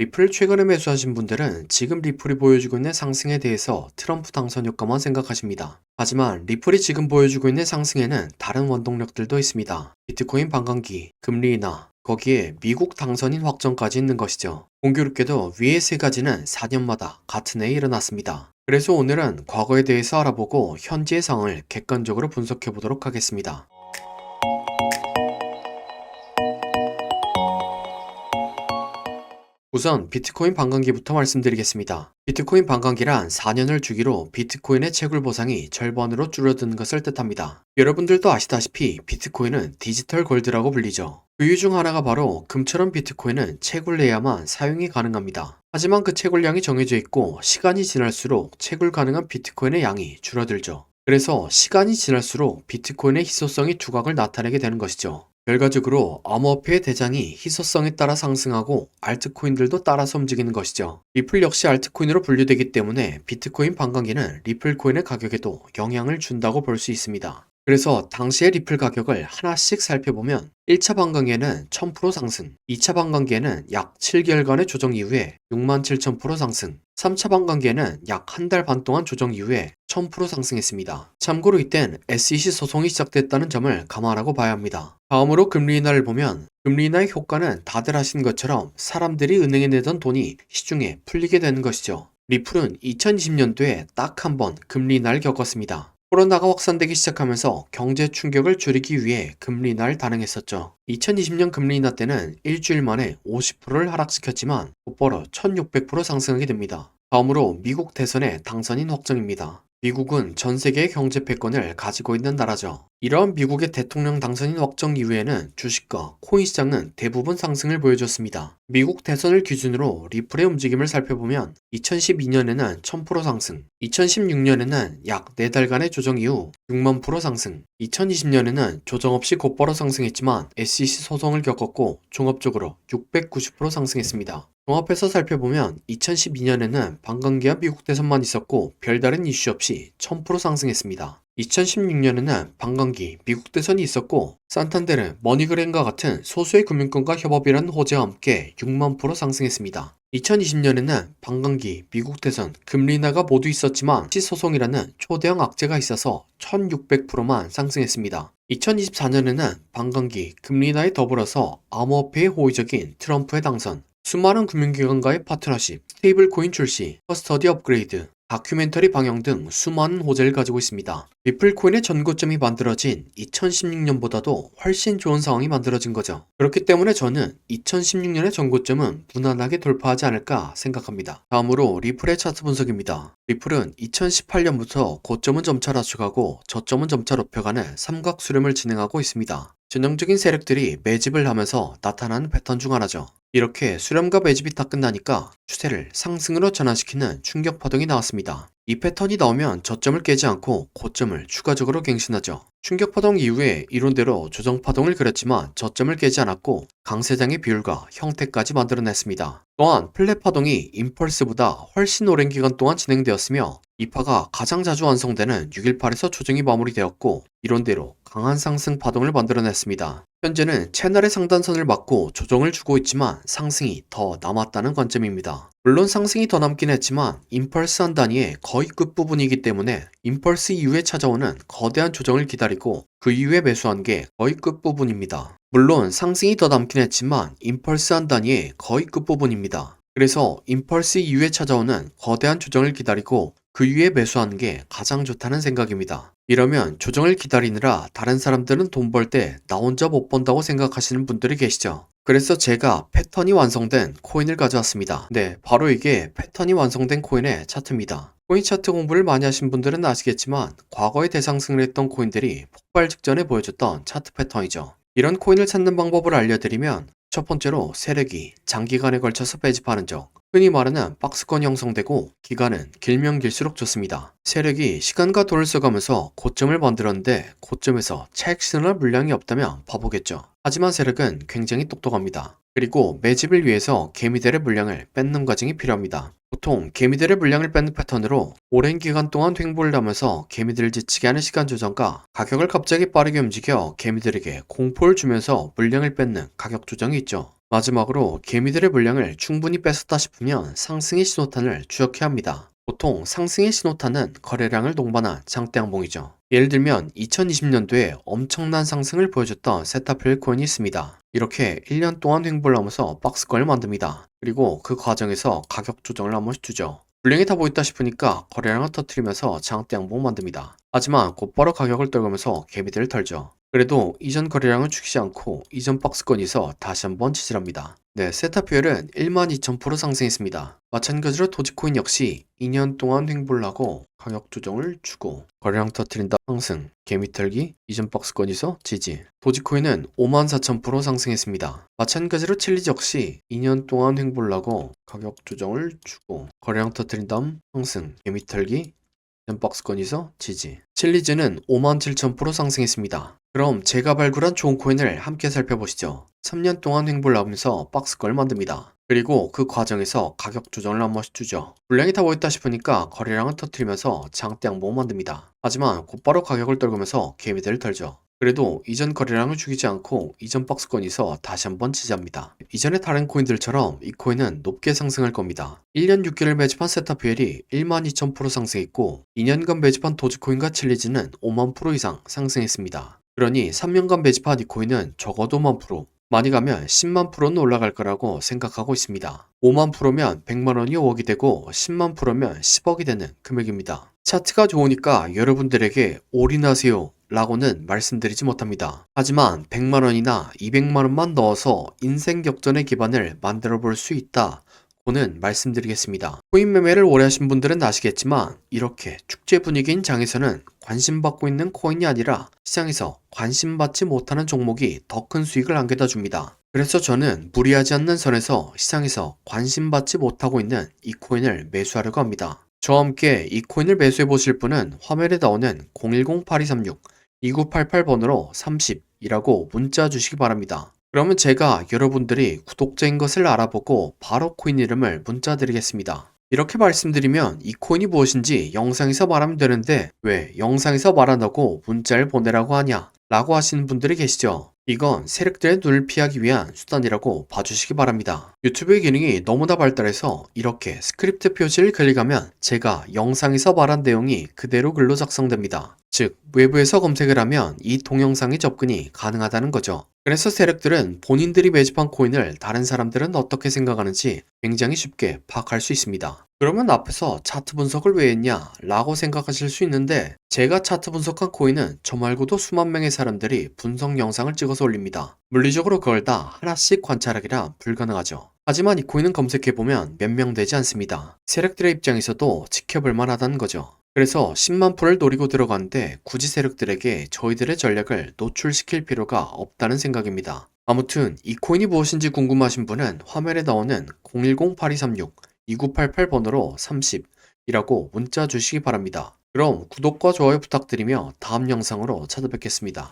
리플을 최근에 매수하신 분들은 지금 리플이 보여주고 있는 상승에 대해서 트럼프 당선 효과만 생각하십니다. 하지만 리플이 지금 보여주고 있는 상승에는 다른 원동력들도 있습니다. 비트코인 반감기, 금리 인하, 거기에 미국 당선인 확정까지 있는 것이죠. 공교롭게도 위의 세 가지는 4년마다 같은 해에 일어났습니다. 그래서 오늘은 과거에 대해서 알아보고 현재의 상황을 객관적으로 분석해 보도록 하겠습니다. 우선 비트코인 반감기부터 말씀드리겠습니다. 비트코인 반감기란 4년을 주기로 비트코인의 채굴 보상이 절반으로 줄어드는 것을 뜻합니다. 여러분들도 아시다시피 비트코인은 디지털 골드라고 불리죠. 그 이유 중 하나가 바로 금처럼 비트코인은 채굴해야만 사용이 가능합니다. 하지만 그 채굴량이 정해져 있고 시간이 지날수록 채굴 가능한 비트코인의 양이 줄어들죠. 그래서 시간이 지날수록 비트코인의 희소성이 두각을 나타내게 되는 것이죠. 결과적으로 암호화폐의 대장이 희소성에 따라 상승하고 알트코인들도 따라서 움직이는 것이죠. 리플 역시 알트코인으로 분류되기 때문에 비트코인 반감기는 리플 코인의 가격에도 영향을 준다고 볼 수 있습니다. 그래서 당시의 리플 가격을 하나씩 살펴보면 1차 반감기에는 1000% 상승, 2차 반감기에는 약 7개월간의 조정 이후에 67,000% 상승, 3차 반감기에는 약 한 달 반 동안 조정 이후에 1000% 상승했습니다. 참고로 이땐 SEC 소송이 시작됐다는 점을 감안하고 봐야 합니다. 다음으로 금리 인하를 보면 금리 인하의 효과는 다들 아시는 것처럼 사람들이 은행에 내던 돈이 시중에 풀리게 되는 것이죠. 리플은 2020년도에 딱 한 번 금리 인하를 겪었습니다. 코로나가 확산되기 시작하면서 경제 충격을 줄이기 위해 금리 인하를 단행했었죠. 2020년 금리 인하 때는 일주일 만에 50%를 하락시켰지만 곧바로 1600% 상승하게 됩니다. 다음으로 미국 대선의 당선인 확정입니다. 미국은 전 세계의 경제 패권을 가지고 있는 나라죠. 이러한 미국의 대통령 당선인 확정 이후에는 주식과 코인 시장은 대부분 상승을 보여줬습니다. 미국 대선을 기준으로 리플의 움직임을 살펴보면 2012년에는 1000% 상승, 2016년에는 약 4달간의 조정 이후 6만 % 상승, 2020년에는 조정 없이 곧바로 상승했지만 SEC 소송을 겪었고 종합적으로 690% 상승했습니다. 종합해서 살펴보면 2012년에는 반감기와 미국 대선만 있었고 별다른 이슈 없이 1000% 상승했습니다. 2016년에는 반감기, 미국 대선이 있었고 산탄데르, 머니그랜과 같은 소수의 금융권과 협업이라는 호재와 함께 6만 % 상승했습니다. 2020년에는 반감기, 미국 대선, 금리 인하가 모두 있었지만 시소송이라는 초대형 악재가 있어서 1600%만 상승했습니다. 2024년에는 반감기, 금리 인하에 더불어서 암호화폐의 호의적인 트럼프의 당선, 수많은 금융기관과의 파트너십, 스테이블코인 출시, 커스터디 업그레이드, 다큐멘터리 방영 등 수많은 호재를 가지고 있습니다. 리플코인의 전고점이 만들어진 2016년보다도 훨씬 좋은 상황이 만들어진 거죠. 그렇기 때문에 저는 2016년의 전고점은 무난하게 돌파하지 않을까 생각합니다. 다음으로 리플의 차트 분석입니다. 리플은 2018년부터 고점은 점차 낮춰가고 저점은 점차 높여가는 삼각 수렴을 진행하고 있습니다. 전형적인 세력들이 매집을 하면서 나타나는 패턴 중 하나죠. 이렇게 수렴과 매집이 다 끝나니까 추세를 상승으로 전환시키는 충격 파동이 나왔습니다. 이 패턴이 나오면 저점을 깨지 않고 고점을 추가적으로 갱신하죠. 충격 파동 이후에 이론대로 조정 파동을 그렸지만 저점을 깨지 않았고 강세장의 비율과 형태까지 만들어냈습니다. 또한 플랫 파동이 임펄스보다 훨씬 오랜 기간 동안 진행되었으며 이 파가 가장 자주 완성되는 618에서 조정이 마무리되었고 이론대로 강한 상승 파동을 만들어냈습니다. 현재는 채널의 상단선을 맞고 조정을 주고 있지만 상승이 더 남았다는 관점입니다. 물론 상승이 더 남긴 했지만 임펄스 한 단위의 거의 끝부분이기 때문에 임펄스 이후에 찾아오는 거대한 조정을 기다리고 그 이후에 매수한 게 거의 끝부분입니다. 물론 상승이 더 남긴 했지만 임펄스 한 단위의 거의 끝부분입니다. 그래서 임펄스 이후에 찾아오는 거대한 조정을 기다리고 그 이후에 매수하는 게 가장 좋다는 생각입니다. 이러면 조정을 기다리느라 다른 사람들은 돈 벌 때 나 혼자 못 번다고 생각하시는 분들이 계시죠. 그래서 제가 패턴이 완성된 코인을 가져왔습니다. 네, 바로 이게 패턴이 완성된 코인의 차트입니다. 코인 차트 공부를 많이 하신 분들은 아시겠지만 과거에 대상승을 했던 코인들이 폭발 직전에 보여줬던 차트 패턴이죠. 이런 코인을 찾는 방법을 알려드리면 첫 번째로 세력이 장기간에 걸쳐서 매집하는 적, 흔히 말하는 박스권이 형성되고 기간은 길면 길수록 좋습니다. 세력이 시간과 돈을 써가면서 고점을 만들었는데 고점에서 차익 실현할 물량이 없다면 바보겠죠. 하지만 세력은 굉장히 똑똑합니다. 그리고 매집을 위해서 개미들의 물량을 뺏는 과정이 필요합니다. 보통 개미들의 물량을 뺏는 패턴으로 오랜 기간 동안 횡보를 하면서 개미들을 지치게 하는 시간 조정과 가격을 갑자기 빠르게 움직여 개미들에게 공포를 주면서 물량을 뺏는 가격 조정이 있죠. 마지막으로 개미들의 물량을 충분히 뺏었다 싶으면 상승의 신호탄을 추적해야 합니다. 보통 상승의 신호탄은 거래량을 동반한 장대 양봉이죠. 예를 들면 2020년도에 엄청난 상승을 보여줬던 세타필 코인이 있습니다. 이렇게 1년 동안 횡보를 하면서 박스권을 만듭니다. 그리고 그 과정에서 가격 조정을 한 번씩 주죠. 물량이 다 보였다 싶으니까 거래량을 터뜨리면서 장대 양봉 만듭니다. 하지만 곧바로 가격을 떨구면서 개미들을 털죠. 그래도 이전 거래량을 죽이지 않고 이전 박스권에서 다시 한번 지지합니다. 네, 세타퓨엘은 12,000% 상승했습니다. 마찬가지로 도지코인 역시 2년 동안 횡보를 하고 가격 조정을 주고 거래량 터트린다 상승, 개미 털기, 이전 박스권에서 지지. 도지코인은 54,000% 상승했습니다. 마찬가지로 칠리지 역시 2년 동안 횡보를 하고 가격 조정을 주고 거래량 터트린 다음 상승, 개미 털기, 박스권에서 지지. 칠리즈는 57,000% 상승했습니다. 그럼 제가 발굴한 좋은 코인을 함께 살펴보시죠. 3년 동안 횡보를 하면서 박스권을 만듭니다. 그리고 그 과정에서 가격 조정을 한 번씩 주죠. 물량이 다 모였다 싶으니까 거래량을 터뜨리면서 장대 양봉을 만듭니다. 하지만 곧바로 가격을 떨구면서 개미들을 털죠. 그래도 이전 거래량을 죽이지 않고 이전 박스권에서 다시 한번 지지합니다. 이전의 다른 코인들처럼 이 코인은 높게 상승할 겁니다. 1년 6개월 매집한 세타퓨엘이 12,000% 상승했고 2년간 매집한 도지코인과 칠리즈는 5만% 이상 상승했습니다. 그러니 3년간 매집한 이 코인은 적어도 5만%, 많이 가면 10만%는 올라갈 거라고 생각하고 있습니다. 5만%면 100만원이 5억이 되고 10만%면 10억이 되는 금액입니다. 차트가 좋으니까 여러분들에게 올인하세요 라고는 말씀드리지 못합니다. 하지만 100만원이나 200만원만 넣어서 인생 역전의 기반을 만들어 볼 수 있다 고는 말씀드리겠습니다. 코인 매매를 오래 하신 분들은 아시겠지만 이렇게 축제 분위기인 장에서는 관심받고 있는 코인이 아니라 시장에서 관심받지 못하는 종목이 더 큰 수익을 안겨다 줍니다. 그래서 저는 무리하지 않는 선에서 시장에서 관심받지 못하고 있는 이 코인을 매수하려고 합니다. 저와 함께 이 코인을 매수해 보실 분은 화면에 나오는 010-8236-2988번으로 30이라고 문자 주시기 바랍니다. 그러면 제가 여러분들이 구독자인 것을 알아보고 바로 코인 이름을 문자 드리겠습니다. 이렇게 말씀드리면 이 코인이 무엇인지 영상에서 말하면 되는데 왜 영상에서 말한다고 문자를 보내라고 하냐 라고 하시는 분들이 계시죠. 이건 세력들의 눈을 피하기 위한 수단이라고 봐주시기 바랍니다. 유튜브의 기능이 너무나 발달해서 이렇게 스크립트 표시를 클릭하면 제가 영상에서 말한 내용이 그대로 글로 작성됩니다. 즉 외부에서 검색을 하면 이 동영상의 접근이 가능하다는 거죠. 그래서 세력들은 본인들이 매집한 코인을 다른 사람들은 어떻게 생각하는지 굉장히 쉽게 파악할 수 있습니다. 그러면 앞에서 차트 분석을 왜 했냐 라고 생각하실 수 있는데 제가 차트 분석한 코인은 저 말고도 수만 명의 사람들이 분석 영상을 찍어서 올립니다. 물리적으로 그걸 다 하나씩 관찰하기라 불가능하죠. 하지만 이 코인은 검색해보면 몇 명 되지 않습니다. 세력들의 입장에서도 지켜볼 만하다는 거죠. 그래서 10만 프로를 노리고 들어가는데 굳이 세력들에게 저희들의 전략을 노출시킬 필요가 없다는 생각입니다. 아무튼 이 코인이 무엇인지 궁금하신 분은 화면에 나오는 010-8236-2988번으로 30이라고 문자 주시기 바랍니다. 그럼 구독과 좋아요 부탁드리며 다음 영상으로 찾아뵙겠습니다.